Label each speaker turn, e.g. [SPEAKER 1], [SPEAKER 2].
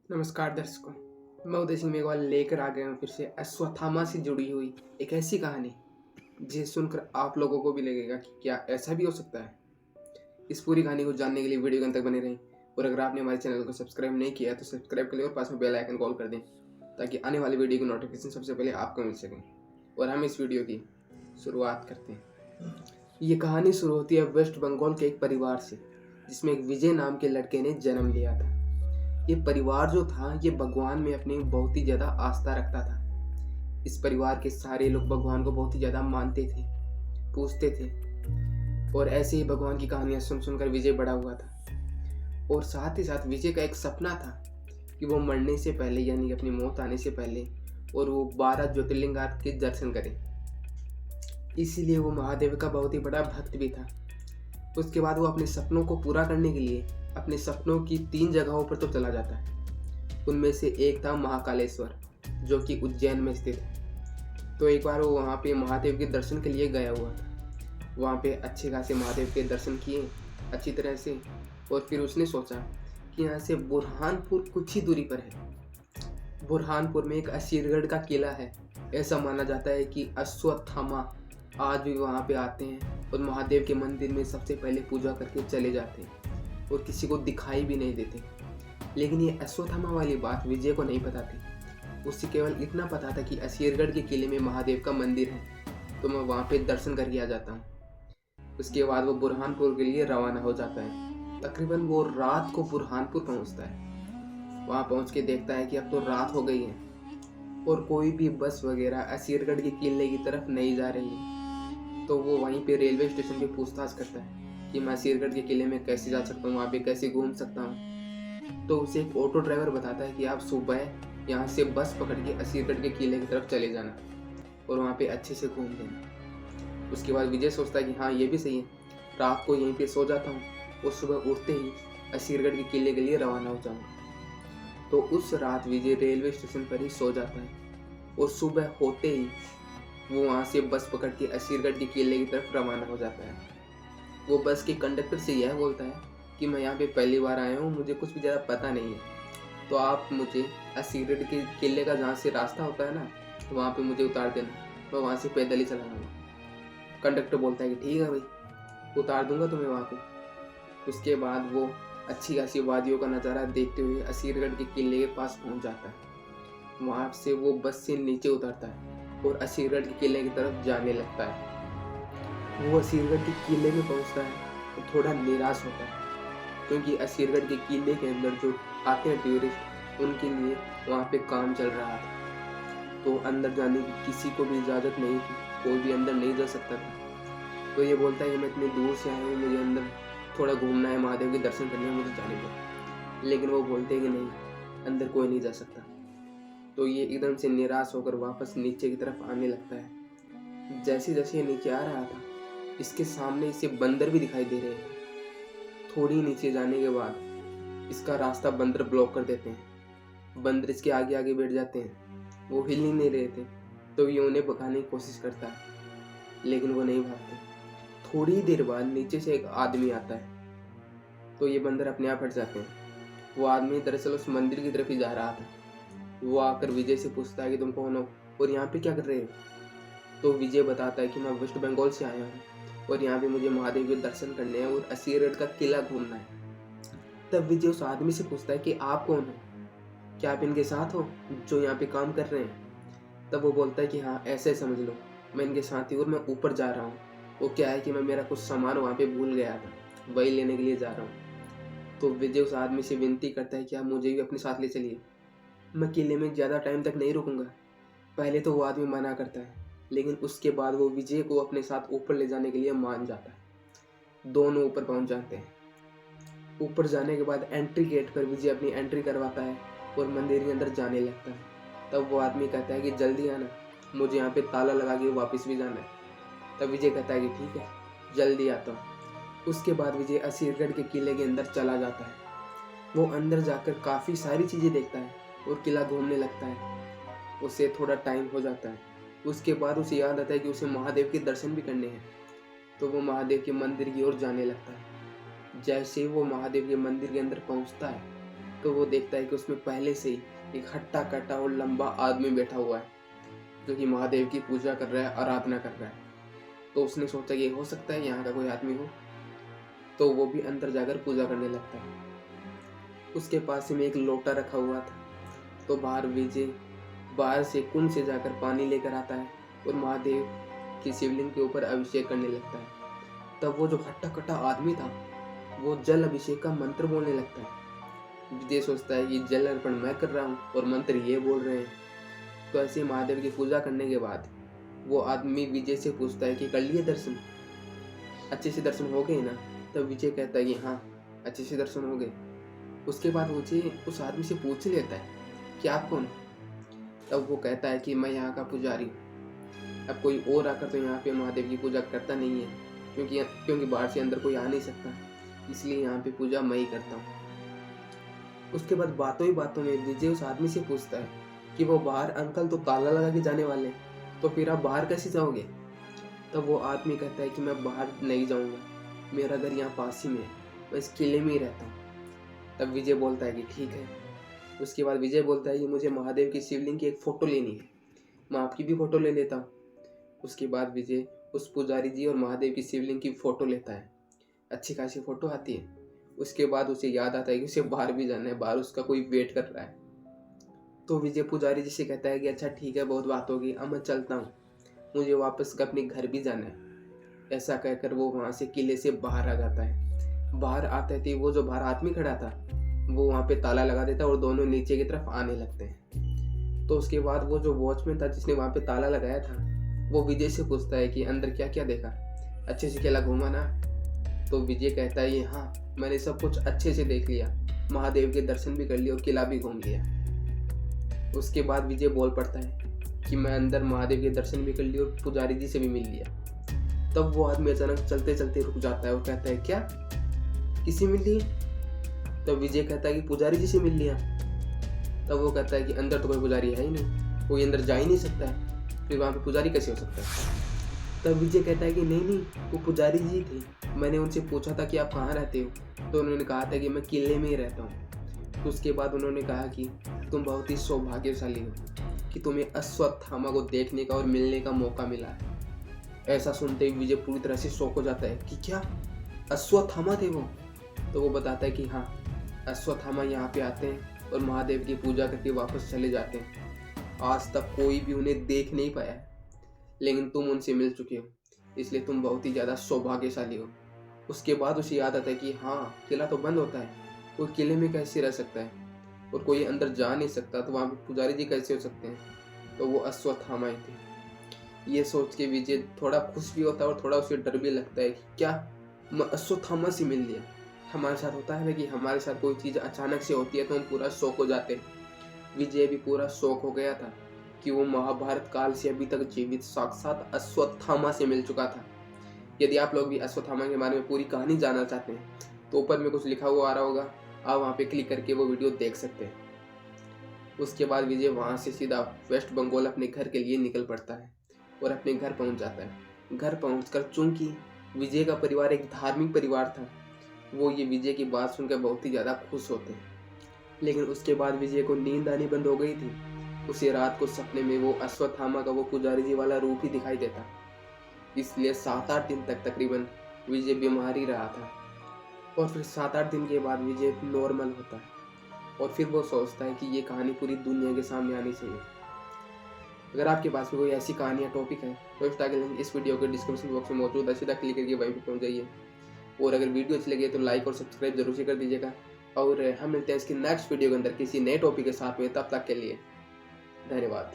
[SPEAKER 1] नमस्कार दर्शकों। मैं उदय सिंह मेघवाल लेकर आ गया हूँ फिर से अश्वत्थामा से जुड़ी हुई एक ऐसी कहानी जिसे सुनकर आप लोगों को भी लगेगा कि क्या ऐसा भी हो सकता है। इस पूरी कहानी को जानने के लिए वीडियो के अंत तक बने रहें और अगर आपने हमारे चैनल को सब्सक्राइब नहीं किया तो सब्सक्राइब कर लें और पास में बेल आइकन कॉल कर दें ताकि आने वाली वीडियो की नोटिफिकेशन सबसे पहले आपको मिल सकें। और हम इस वीडियो की शुरुआत करते हैं। ये कहानी शुरू होती है वेस्ट बंगाल के एक परिवार से जिसमें एक विजय नाम के लड़के ने जन्म लिया था। ये परिवार जो था ये भगवान में अपनी बहुत ही ज़्यादा आस्था रखता था। इस परिवार के सारे लोग भगवान को बहुत ही ज़्यादा मानते थे, पूजते थे और ऐसे ही भगवान की कहानियाँ सुन सुनकर विजय बड़ा हुआ था। और साथ ही साथ विजय का एक सपना था कि वो मरने से पहले यानी कि अपनी मौत आने से पहले और वो 12 ज्योतिर्लिंग के दर्शन करे। इसीलिए वो महादेव का बहुत ही बड़ा भक्त भी था। उसके बाद वो अपने सपनों को पूरा करने के लिए अपने सपनों की 3 जगहों पर तो चला जाता है। उनमें से एक था महाकालेश्वर जो कि उज्जैन में स्थित है। तो एक बार वो वहाँ पे महादेव के दर्शन के लिए गया हुआ था। वहाँ पे अच्छे खासे महादेव के दर्शन किए अच्छी तरह से और फिर उसने सोचा कि यहाँ से बुरहानपुर कुछ ही दूरी पर है। बुरहानपुर में एक असीरगढ़ का किला है। ऐसा माना जाता है कि अश्वत्थामा आज भी वहाँ पे आते हैं और महादेव के मंदिर में सबसे पहले पूजा करके चले जाते हैं और किसी को दिखाई भी नहीं देते। लेकिन ये अश्वत्थामा वाली बात विजय को नहीं पता थी। उससे केवल इतना पता था कि असीरगढ़ के किले में महादेव का मंदिर है, तो मैं वहाँ पे दर्शन करके आ जाता हूँ। उसके बाद वो बुरहानपुर के लिए रवाना हो जाता है। तकरीबन वो रात को बुरहानपुर पहुँचता है। वहाँ पहुँच के देखता है कि अब तो रात हो गई है और कोई भी बस वगैरह असीरगढ़ के किले की तरफ नहीं जा रही है। तो वो वहीं पे रेलवे स्टेशन पे पूछताछ करता है कि मैं असीरगढ़ के किले में कैसे जा सकता हूँ, वहाँ पे कैसे घूम सकता हूँ। तो उसे एक ऑटो ड्राइवर बताता है कि आप सुबह यहाँ से बस पकड़ के असीरगढ़ के किले की तरफ चले जाना और वहाँ पे अच्छे से घूम लेना। उसके बाद विजय सोचता है कि हाँ ये भी सही है, रात को यहीं पे सो जाता हूँ और सुबह उठते ही असीरगढ़ के किले के लिए रवाना हो जाऊँगा। तो उस रात विजय रेलवे स्टेशन पर ही सो जाता है और सुबह होते ही वो वहाँ से बस पकड़ के असीरगढ़ के किले की तरफ रवाना हो जाता है। वो बस के कंडक्टर से यह बोलता है कि मैं यहाँ पे पहली बार आया हूँ, मुझे कुछ भी ज़्यादा पता नहीं है, तो आप मुझे असीरगढ़ के किले का जहाँ से रास्ता होता है ना वहाँ पे मुझे उतार देना, मैं वहाँ से पैदल ही चला जाऊँगा। कंडक्टर बोलता है कि ठीक है भाई, उतार दूंगा तुम्हें वहाँ पे। उसके बाद वो अच्छी खासी वादियों का नज़ारा देखते हुए असीरगढ़ के किले के पास पहुँच जाता है। वहाँ से वो बस से नीचे उतरता है और असीरगढ़ के किले की तरफ जाने लगता है। वो असीरगढ़ के किले में पहुंचता है तो थोड़ा निराश होता है क्योंकि असीरगढ़ के किले के अंदर जो आते हैं टूरिस्ट उनके लिए वहाँ पे काम चल रहा था, तो अंदर जाने की किसी को भी इजाज़त नहीं थी, कोई भी अंदर नहीं जा सकता था। तो ये बोलता है कि मैं इतनी दूर से आया हूँ, मुझे अंदर थोड़ा घूमना है, महादेव के दर्शन करने हैं, मुझे जाने दो। लेकिन वो बोलते हैं कि नहीं, अंदर कोई नहीं जा सकता। तो ये एकदम से निराश होकर वापस नीचे की तरफ आने लगता है। जैसे जैसे ये नीचे आ रहा था इसके सामने इसे बंदर भी दिखाई दे रहे हैं। थोड़ी नीचे जाने के बाद इसका रास्ता बंदर ब्लॉक कर देते हैं। बंदर इसके आगे आगे बैठ जाते हैं। वो हिल ही नहीं रहे थे, तो ये उन्हें भगाने की कोशिश करता है लेकिन वो नहीं भागते। थोड़ी देर बाद नीचे से एक आदमी आता है तो ये बंदर अपने आप हट जाते हैं। वो आदमी दरअसल उस मंदिर की तरफ ही जा रहा था। वो आकर विजय से पूछता है कि तुम कौन हो और यहाँ पे क्या कर रहे हो। तो विजय बताता है कि मैं वेस्ट बंगाल से आया हूँ और यहाँ पे मुझे महादेव के दर्शन करने हैं और असीरगढ़ का किला घूमना है। तब विजय उस आदमी से पूछता है कि आप कौन हो, क्या आप इनके साथ हो जो यहाँ पे काम कर रहे हैं। तब वो बोलता है कि हाँ ऐसे समझ लो, मैं इनके साथ ही और मैं ऊपर जा रहा हूँ। वो क्या है कि मैं मेरा कुछ सामान वहाँ पे भूल गया था, वही लेने के लिए जा रहा हूँ। तो विजय उस आदमी से विनती करता है कि आप मुझे भी अपने साथ ले चलिए, मैं किले में ज़्यादा टाइम तक नहीं रुकूंगा। पहले तो वो आदमी मना करता है लेकिन उसके बाद वो विजय को अपने साथ ऊपर ले जाने के लिए मान जाता है। दोनों ऊपर पहुंच जाते हैं। ऊपर जाने के बाद एंट्री गेट पर विजय अपनी एंट्री करवाता है और मंदिर के अंदर जाने लगता है। तब वो आदमी कहता है कि जल्दी आना, मुझे यहाँ पे ताला लगा के वापस भी जाना है। तब विजय कहता है कि ठीक है जल्दी आता हूँ। उसके बाद विजय असीरगढ़ के किले के अंदर चला जाता है। वो अंदर जाकर काफ़ी सारी चीज़ें देखता है और किला घूमने लगता है। उसे थोड़ा टाइम हो जाता है। उसके बाद उसे याद आता है कि उसे महादेव के दर्शन भी करने हैं, तो वो महादेव के मंदिर की ओर जाने लगता है। जैसे ही वो महादेव के मंदिर के अंदर पहुंचता है तो वो देखता है कि उसमें पहले से ही एक हट्टा कट्टा और लंबा आदमी बैठा हुआ है जो कि महादेव की पूजा कर रहा है, आराधना कर रहा है। तो उसने सोचा ये हो सकता है यहाँ का कोई आदमी हो, तो वो भी अंदर जाकर पूजा करने लगता है। उसके पास ही में एक लोटा रखा हुआ था। तो विजय बाहर से कुंड से जाकर पानी लेकर आता है और महादेव की शिवलिंग के ऊपर अभिषेक करने लगता है। तब वो जो हट्टा कट्टा आदमी था वो जल अभिषेक का मंत्र बोलने लगता है। विजय सोचता है कि जल अर्पण मैं कर रहा हूँ और मंत्र ये बोल रहे हैं। तो ऐसे महादेव की पूजा करने के बाद वो आदमी विजय से पूछता है कि कर लिए दर्शन, अच्छे से दर्शन हो गए ना? तब विजय कहता है कि हाँ, अच्छे से दर्शन हो गए। उसके बाद विजय उस आदमी से पूछ लेता है कि आप कौन? तब वो कहता है कि मैं यहाँ का पुजारी हूँ। अब कोई और आकर तो यहाँ पे महादेव की पूजा करता नहीं है, क्योंकि बाहर से अंदर कोई आ नहीं सकता, इसलिए यहाँ पे पूजा मैं ही करता हूँ। उसके बाद बातों ही बातों में विजय उस आदमी से पूछता है कि वो बाहर अंकल तो ताला लगा के जाने वाले, तो फिर आप बाहर कैसे जाओगे? तब वो आदमी कहता है कि मैं बाहर नहीं जाऊँगा, मेरा घर यहाँ पास ही में है, मैं इस किले में ही रहता हूँ। तब विजय बोलता है कि ठीक है। उसके बाद विजय बोलता है कि मुझे महादेव की शिवलिंग की एक फ़ोटो लेनी है, मैं आपकी भी फ़ोटो ले लेता हूँ। उसके बाद विजय उस पुजारी जी और महादेव की शिवलिंग की फ़ोटो लेता है। अच्छी खासी फ़ोटो आती है। उसके बाद उसे याद आता है कि उसे बाहर भी जाना है, बाहर उसका कोई वेट कर रहा है। तो विजय पुजारी जी से कहता है कि अच्छा ठीक है, बहुत बात होगी, अब मैं चलता हूँ, मुझे वापस अपने घर भी जाना है। ऐसा कहकर वो वहाँ से किले से बाहर आ जाता है। बाहर आते थे वो जो बाहर आदमी खड़ा था वो वहाँ पे ताला लगा देता है और दोनों नीचे की तरफ आने लगते हैं। तो उसके बाद वो जो वॉचमैन था जिसने वहाँ पे ताला लगाया था वो विजय से पूछता है कि अंदर क्या क्या देखा, अच्छे से किला घूमा ना? तो विजय कहता है हाँ, मैंने सब कुछ अच्छे से देख लिया, महादेव के दर्शन भी कर लिए और किला भी घूम लिया। उसके बाद विजय बोल पड़ता है कि मैं अंदर महादेव के दर्शन भी कर लिए और पुजारी जी से भी मिल लिया। तब वो आदमी अचानक चलते चलते रुक जाता है और कहता है क्या, किसी मिल लिए? तब विजय कहता है कि पुजारी जी से मिल लिया। तब वो कहता है कि अंदर तो कोई पुजारी है ही नहीं, कोई अंदर जा ही नहीं सकता है, फिर वहाँ पे पुजारी कैसे हो सकता है? तब विजय कहता है कि नहीं, वो पुजारी जी थे, मैंने उनसे पूछा था कि आप कहाँ रहते हो, तो उन्होंने कहा था कि मैं किले में ही रहता हूँ। तो उसके बाद उन्होंने कहा कि तुम बहुत ही सौभाग्यशाली हो कि तुम्हें अश्वत्थामा को देखने का और मिलने का मौका मिला है। ऐसा सुनते ही विजय पूरी तरह से शॉक हो जाता है कि क्या अश्वत्थामा थे वो? तो वो बताता है कि हाँ, अश्वत्थामा यहाँ पे आते हैं और महादेव की पूजा करके वापस चले जाते हैं। आज तक कोई भी उन्हें देख नहीं पाया है, लेकिन तुम उनसे मिल चुके हो, इसलिए तुम बहुत ही ज़्यादा सौभाग्यशाली हो। उसके बाद उसे याद आता है कि हाँ, किला तो बंद होता है, कोई किले में कैसे रह सकता है और कोई अंदर जा नहीं सकता, तो वहाँ पे पुजारी जी कैसे हो सकते हैं? तो वो अश्वत्थामा ही थे। ये सोच के विजय थोड़ा खुश भी होता है और थोड़ा उसे डर भी लगता है कि क्या मैं अश्वत्थामा से मिल लिया? हमारे साथ होता है ना कि हमारे साथ कोई चीज़ अचानक से होती है तो हम पूरा शौक हो जाते हैं। विजय भी पूरा शौक हो गया था कि वो महाभारत काल से अभी तक जीवित साक्षात अश्वत्थामा से मिल चुका था। यदि आप लोग भी अश्वत्थामा के बारे में पूरी कहानी जानना चाहते हैं तो ऊपर में कुछ लिखा हुआ आ रहा होगा, आप वहाँ पे क्लिक करके वो वीडियो देख सकते हैं। उसके बाद विजय वहाँ से सीधा वेस्ट बंगाल अपने घर के लिए निकल पड़ता है और अपने घर पहुँच जाता है। घर पहुँचकर चूंकि विजय का परिवार एक धार्मिक परिवार था, वो ये विजय की बात सुनकर बहुत ही ज़्यादा खुश होते हैं। लेकिन उसके बाद विजय को नींद आनी बंद हो गई थी। उसी रात को सपने में वो अश्वत्थामा का वो पुजारी जी वाला रूप ही दिखाई देता, इसलिए 7-8 दिन तक तकरीबन विजय बीमार ही रहा था। और फिर 7-8 दिन के बाद विजय नॉर्मल होता है और फिर वो सोचता है कि ये कहानी पूरी दुनिया के सामने आनी चाहिए। अगर आपके पास में कोई ऐसी कहानी या टॉपिक है तो इसका लिंक इस वीडियो के डिस्क्रिप्शन बॉक्स में मौजूद है, सीधा क्लिक करके वहीं पर पहुँच जाइए। और अगर वीडियो अच्छी लगे तो लाइक और सब्सक्राइब जरूर से कर दीजिएगा। और हम मिलते हैं इसकी नेक्स्ट वीडियो के अंदर किसी नए टॉपिक के साथ में, तब तक के लिए धन्यवाद।